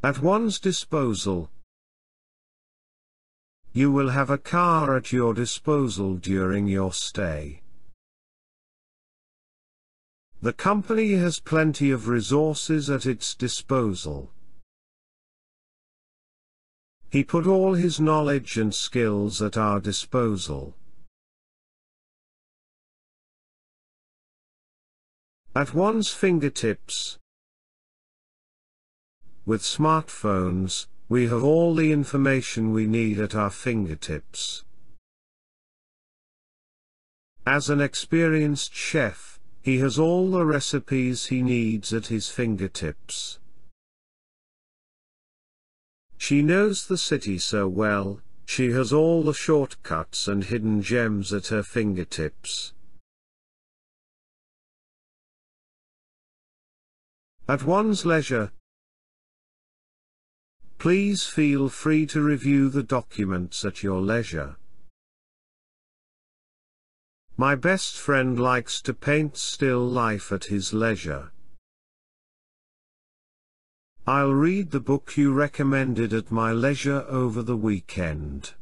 At one's disposal. You will have a car at your disposal during your stay. The company has plenty of resources at its disposal. He put all his knowledge and skills at our disposal. At one's fingertips. With smartphones, we have all the information we need at our fingertips. As an experienced chef, he has all the recipes he needs at his fingertips. She knows the city so well, she has all the shortcuts and hidden gems at her fingertips. At one's leisure. Please feel free to review the documents at your leisure. My best friend likes to paint still life at his leisure. I'll read the book you recommended at my leisure over the weekend.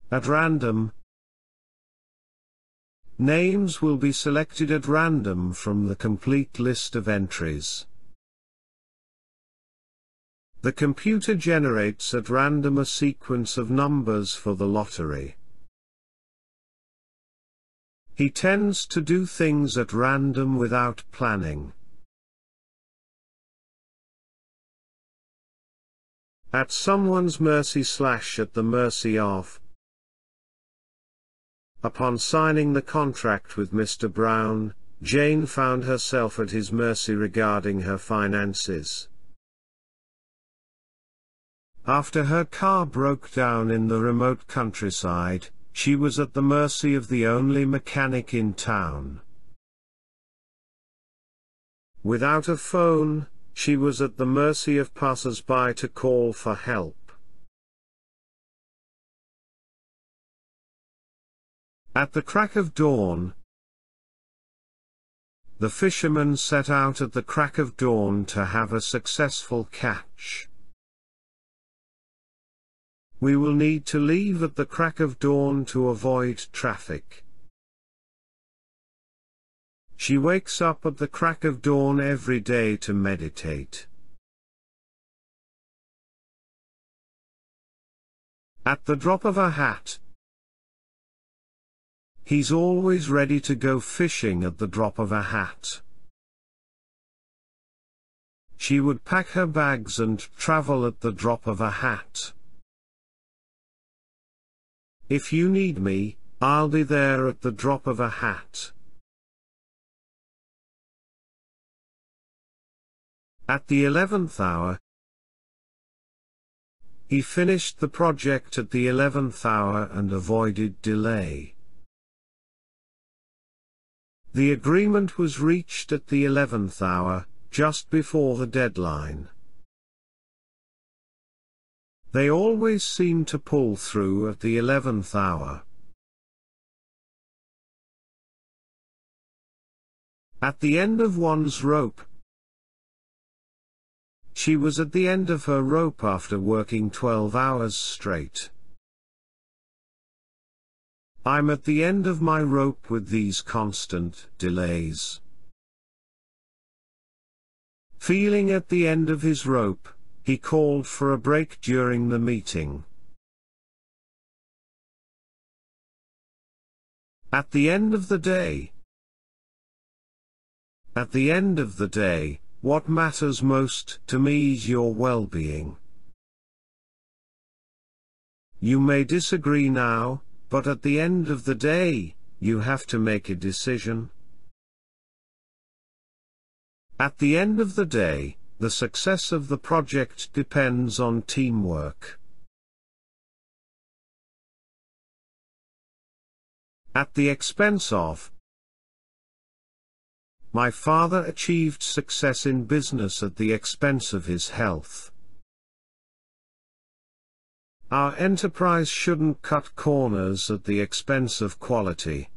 At random. Names will be selected at random from the complete list of entries. The computer generates at random a sequence of numbers for the lottery. He tends to do things at random without planning. At someone's mercy / at the mercy of. Upon signing the contract with Mr. Brown, Jane found herself at his mercy regarding her finances. After her car broke down in the remote countryside, she was at the mercy of the only mechanic in town. Without a phone, she was at the mercy of passers-by to call for help. At the crack of dawn. The fisherman set out at the crack of dawn to have a successful catch. We will need to leave at the crack of dawn to avoid traffic. She wakes up at the crack of dawn every day to meditate. At the drop of a hat. He's always ready to go fishing at the drop of a hat. She would pack her bags and travel at the drop of a hat. If you need me, I'll be there at the drop of a hat. At the 11th hour. He finished the project at the 11th hour and avoided delay. The agreement was reached at the 11th hour, just before the deadline. They always seem to pull through at the 11th hour. At the end of one's rope. She was at the end of her rope after working 12 hours straight. I'm at the end of my rope with these constant delays. Feeling at the end of his rope, he called for a break during the meeting. At the end of the day. At the end of the day, what matters most to me is your well-being. You may disagree now, but at the end of the day, you have to make a decision. At the end of the day, the success of the project depends on teamwork. At the expense of. My father achieved success in business at the expense of his health. Our enterprise shouldn't cut corners at the expense of quality.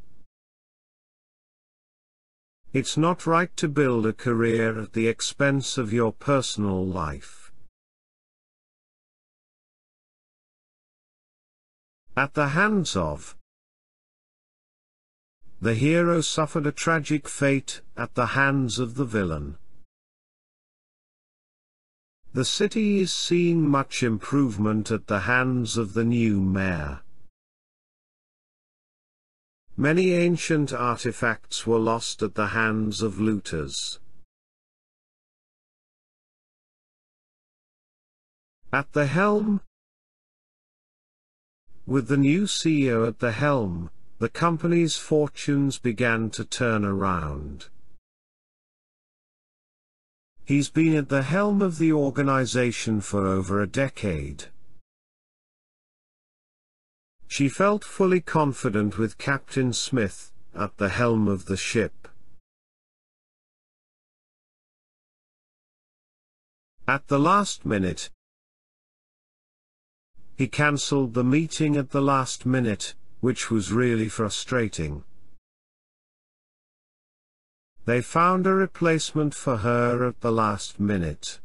It's not right to build a career at the expense of your personal life. At the hands of. The hero suffered a tragic fate at the hands of the villain. The city is seeing much improvement at the hands of the new mayor. Many ancient artifacts were lost at the hands of looters. At the helm. With the new CEO at the helm, the company's fortunes began to turn around. He's been at the helm of the organization for over a decade. She felt fully confident with Captain Smith at the helm of the ship. At the last minute, he cancelled the meeting at the last minute, which was really frustrating. They found a replacement for her at the last minute.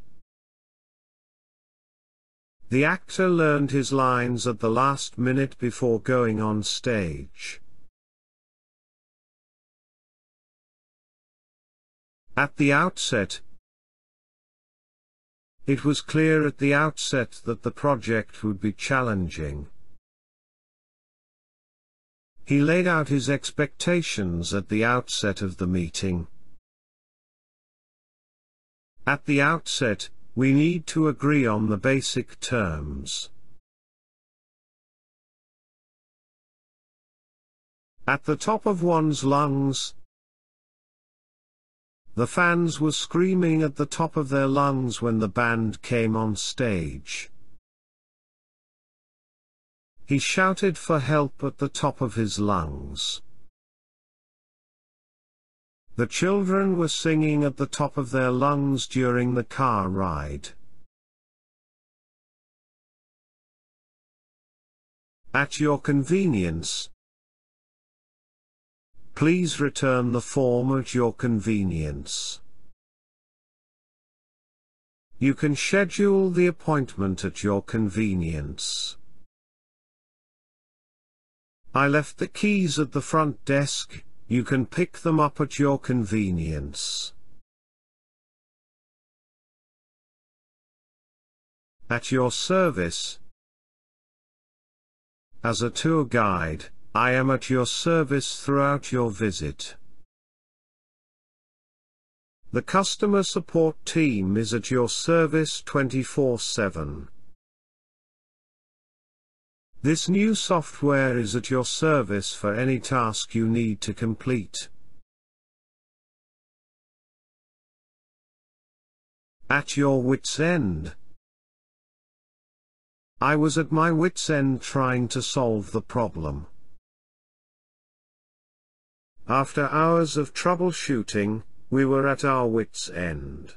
The actor learned his lines at the last minute before going on stage. At the outset, it was clear at the outset that the project would be challenging. He laid out his expectations at the outset of the meeting. At the outset, we need to agree on the basic terms. At the top of one's lungs. The fans were screaming at the top of their lungs when the band came on stage. He shouted for help at the top of his lungs. The children were singing at the top of their lungs during the car ride. At your convenience. Please return the form at your convenience. You can schedule the appointment at your convenience. I left the keys at the front desk. You can pick them up at your convenience. At your service. As a tour guide, I am at your service throughout your visit. The customer support team is at your service 24/7. This new software is at your service for any task you need to complete. At your wit's end. I was at my wit's end trying to solve the problem. After hours of troubleshooting, we were at our wit's end.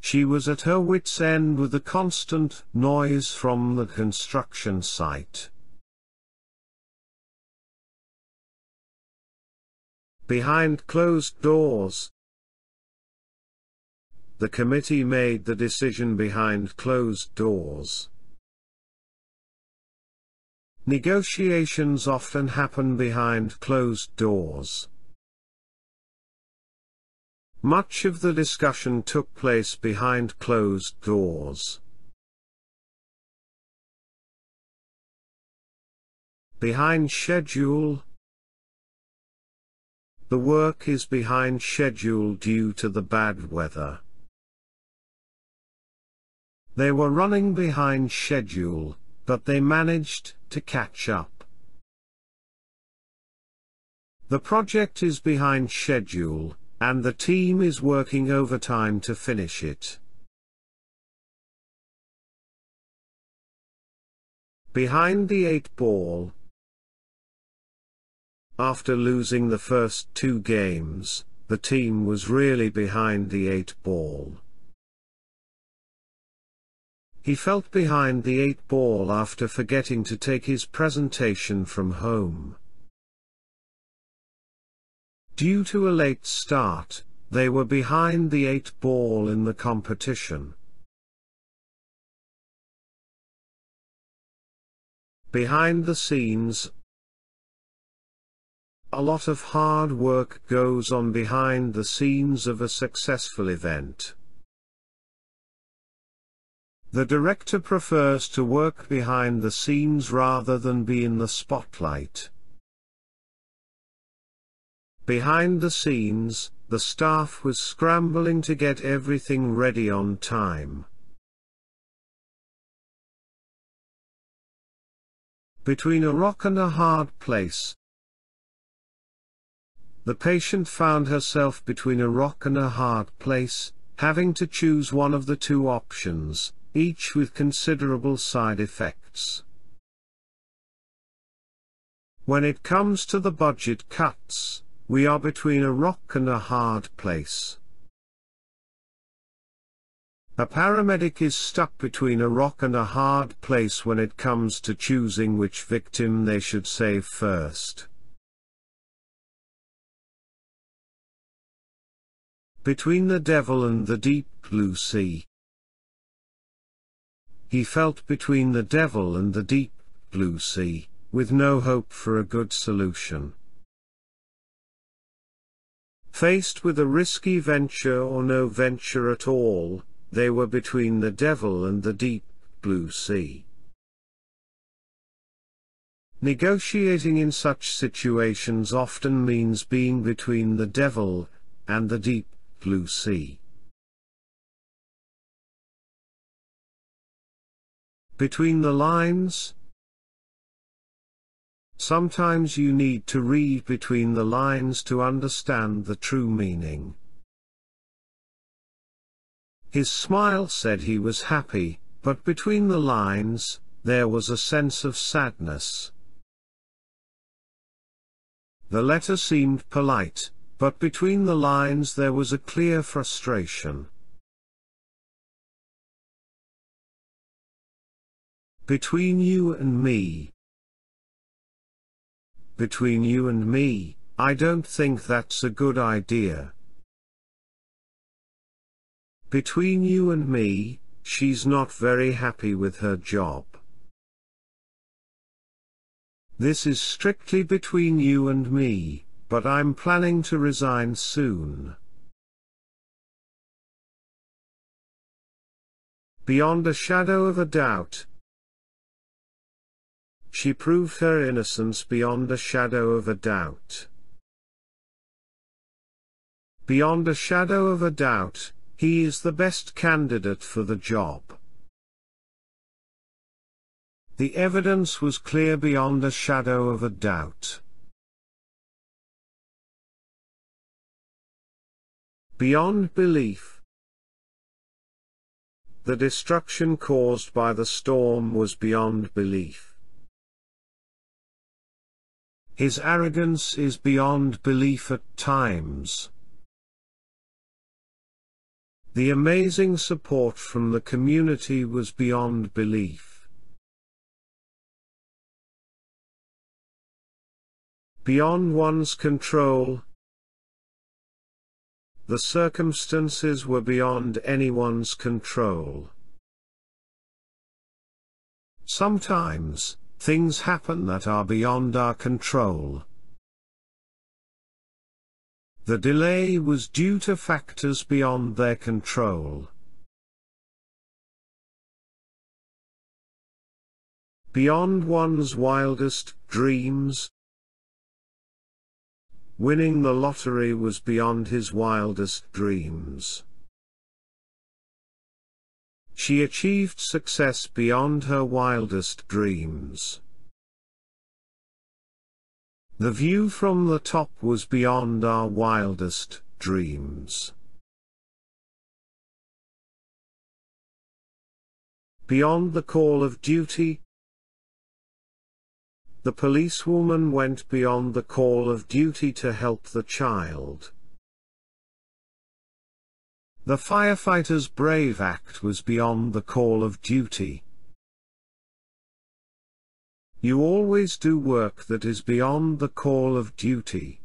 She was at her wit's end with the constant noise from the construction site. Behind closed doors. The committee made the decision behind closed doors. Negotiations often happen behind closed doors. Much of the discussion took place behind closed doors. Behind schedule. The work is behind schedule due to the bad weather. They were running behind schedule, but they managed to catch up. The project is behind schedule, and the team is working overtime to finish it. Behind the 8 ball. After losing the first 2 games, the team was really behind the 8 ball. He felt behind the 8 ball after forgetting to take his presentation from home. Due to a late start, they were behind the 8 ball in the competition. Behind the scenes. A lot of hard work goes on behind the scenes of a successful event. The director prefers to work behind the scenes rather than be in the spotlight. Behind the scenes, the staff was scrambling to get everything ready on time. Between a rock and a hard place. The patient found herself between a rock and a hard place, having to choose one of the two options, each with considerable side effects. When it comes to the budget cuts, we are between a rock and a hard place. A paramedic is stuck between a rock and a hard place when it comes to choosing which victim they should save first. Between the devil and the deep blue sea. He felt between the devil and the deep blue sea, with no hope for a good solution. Faced with a risky venture or no venture at all, they were between the devil and the deep blue sea. Negotiating in such situations often means being between the devil and the deep blue sea. Between the lines. Sometimes you need to read between the lines to understand the true meaning. His smile said he was happy, but between the lines, there was a sense of sadness. The letter seemed polite, but between the lines there was a clear frustration. Between you and me. Between you and me, I don't think that's a good idea. Between you and me, she's not very happy with her job. This is strictly between you and me, but I'm planning to resign soon. Beyond a shadow of a doubt. She proved her innocence beyond a shadow of a doubt. Beyond a shadow of a doubt, he is the best candidate for the job. The evidence was clear beyond a shadow of a doubt. Beyond belief. The destruction caused by the storm was beyond belief. His arrogance is beyond belief at times. The amazing support from the community was beyond belief. Beyond one's control. The circumstances were beyond anyone's control. Sometimes, things happen that are beyond our control. The delay was due to factors beyond their control. Beyond one's wildest dreams. Winning the lottery was beyond his wildest dreams. She achieved success beyond her wildest dreams. The view from the top was beyond our wildest dreams. Beyond the call of duty. The policewoman went beyond the call of duty to help the child. The firefighter's brave act was beyond the call of duty. You always do work that is beyond the call of duty.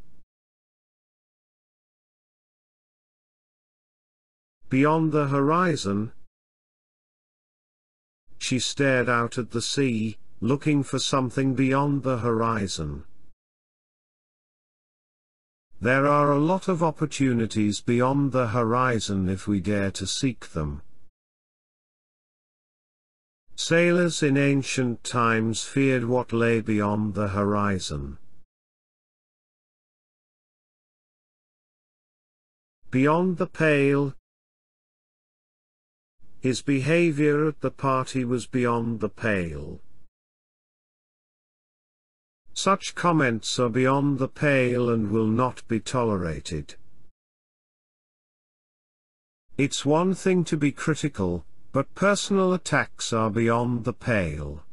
beyond the horizon. She stared out at the sea, looking for something beyond the horizon. There are a lot of opportunities beyond the horizon if we dare to seek them. Sailors in ancient times feared what lay beyond the horizon. Beyond the pale. His behavior at the party was beyond the pale. Such comments are beyond the pale and will not be tolerated. It's one thing to be critical, but personal attacks are beyond the pale.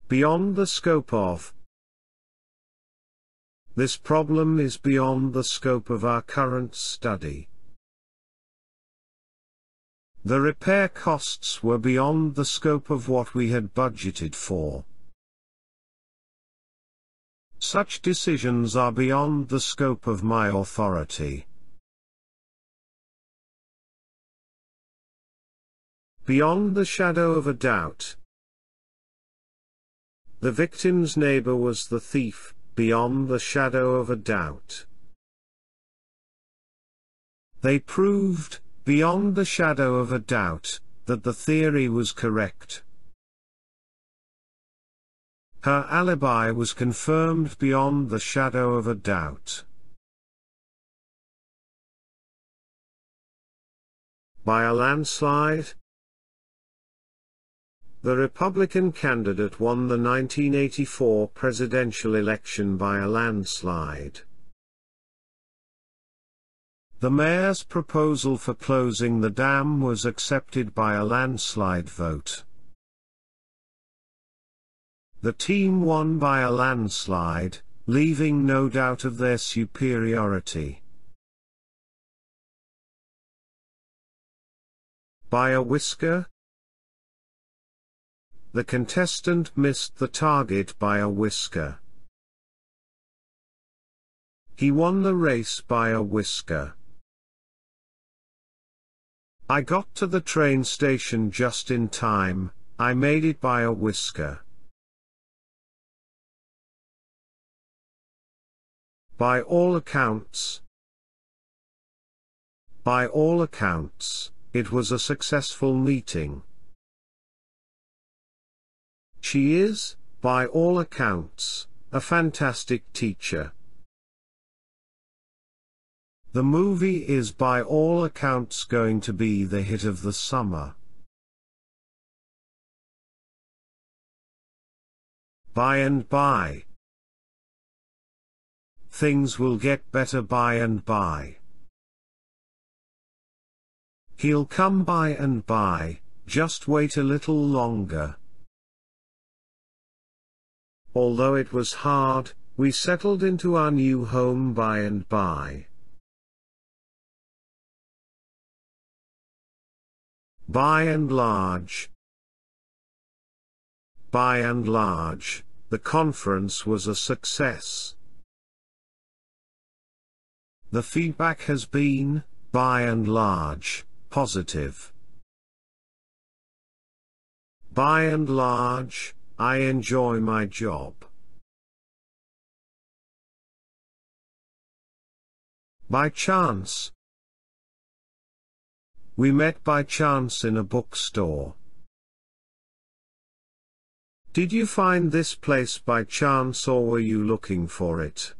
Beyond the scope of. This problem is beyond the scope of our current study. The repair costs were beyond the scope of what we had budgeted for. Such decisions are beyond the scope of my authority. Beyond the shadow of a doubt. The victim's neighbor was the thief, beyond the shadow of a doubt. They proved, beyond the shadow of a doubt, that the theory was correct. Her alibi was confirmed beyond the shadow of a doubt. By a landslide. The Republican candidate won the 1984 presidential election by a landslide. The mayor's proposal for closing the dam was accepted by a landslide vote. The team won by a landslide, leaving no doubt of their superiority. By a whisker. The contestant missed the target by a whisker. He won the race by a whisker. I got to the train station just in time, I made it by a whisker. By all accounts. By all accounts, it was a successful meeting. She is, by all accounts, a fantastic teacher. The movie is by all accounts going to be the hit of the summer. By and by. Things will get better by and by. He'll come by and by, just wait a little longer. Although it was hard, we settled into our new home by and by. By and large. By and large, the conference was a success. The feedback has been, by and large, positive. By and large, I enjoy my job. By chance. We met by chance in a bookstore. Did you find this place by chance or were you looking for it?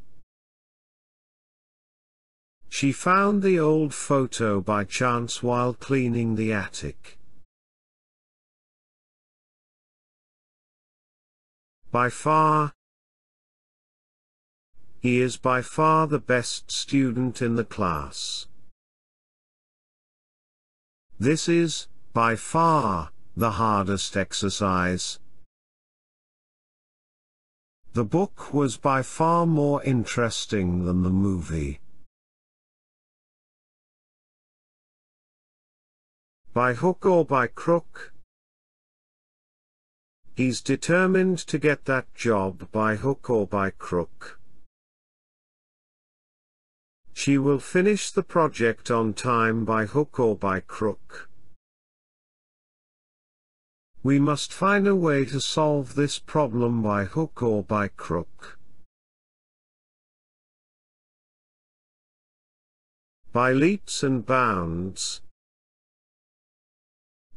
She found the old photo by chance while cleaning the attic. By far. He is by far the best student in the class. This is, by far, the hardest exercise. The book was by far more interesting than the movie. By hook or by crook. He's determined to get that job by hook or by crook. She will finish the project on time by hook or by crook. We must find a way to solve this problem by hook or by crook. By leaps and bounds.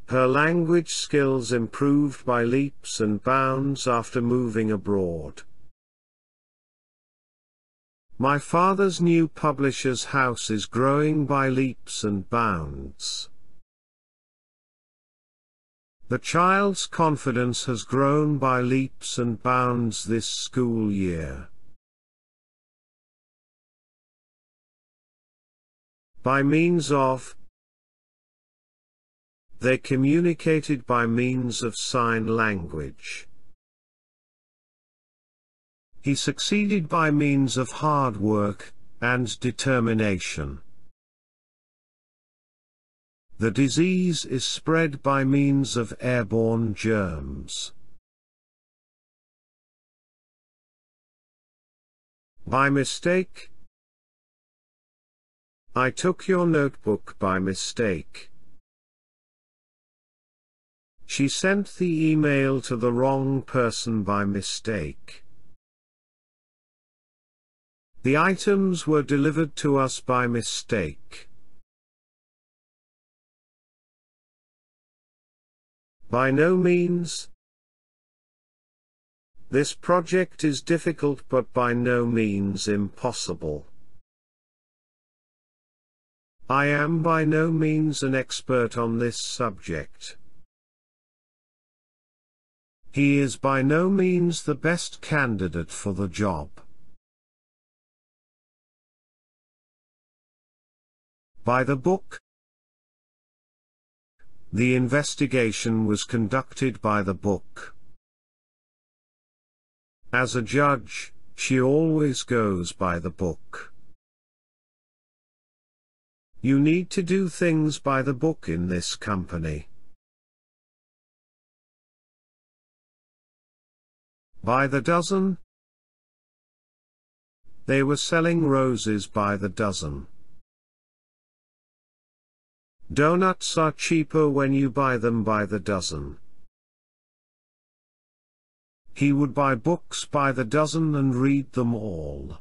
Her language skills improved by leaps and bounds after moving abroad. My father's new publisher's house is growing by leaps and bounds. The child's confidence has grown by leaps and bounds this school year. By means of. They communicated by means of sign language. He succeeded by means of hard work and determination. The disease is spread by means of airborne germs. By mistake. I took your notebook by mistake. She sent the email to the wrong person by mistake. The items were delivered to us by mistake. By no means. This project is difficult but by no means impossible. I am by no means an expert on this subject. He is by no means the best candidate for the job. By the book. The investigation was conducted by the book. As a judge, she always goes by the book. You need to do things by the book in this company. By the dozen. They were selling roses by the dozen. Donuts are cheaper when you buy them by the dozen. He would buy books by the dozen and read them all.